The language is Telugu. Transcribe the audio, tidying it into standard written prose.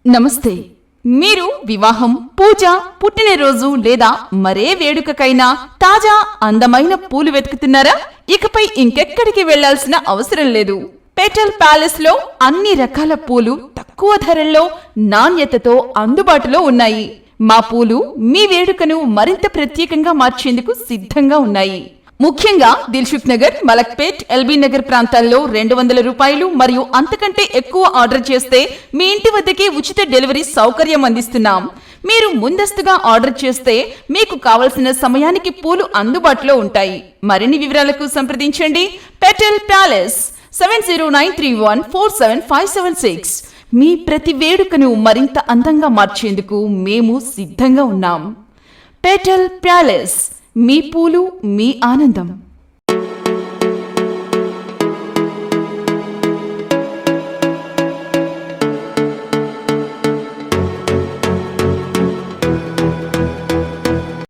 నమస్తే. మీరు వివాహం, పూజ, పుట్టినరోజు లేదా మరే వేడుకకైనా తాజా అందమైన పూలు వెతుకుతున్నారా? ఇకపై ఇంకెక్కడికి వెళ్లాల్సిన అవసరం లేదు. పెటల్ ప్యాలెస్ లో అన్ని రకాల పూలు తక్కువ ధరల్లో, నాణ్యతతో అందుబాటులో ఉన్నాయి. మా పూలు మీ వేడుకను మరింత ప్రత్యేకంగా మార్చేందుకు సిద్ధంగా ఉన్నాయి. ముఖ్యంగా దిల్సుఖ్ నగర్, మలక్పేట్, ఎల్బీ నగర్ ప్రాంతాల్లో 200 రూపాయలు మరియు అంతకంటే ఎక్కువ ఆర్డర్ చేస్తే మీ ఇంటి వద్దకే ఉచిత డెలివరీ సౌకర్యం అందిస్తున్నాం. మీరు ముందస్తుగా ఆర్డర్ చేస్తే మీకు కావలసిన సమయానికి పూలు అందుబాటులో ఉంటాయి. మరిన్ని వివరాలకు సంప్రదించండి. Petal palace 7093147576. మీ ప్రతి వేడుకను మరింత అందంగా మార్చేందుకు మేము సిద్ధంగా ఉన్నాం. పెటల్ ప్యాలెస్, మీ పూలు, మీ ఆనందం.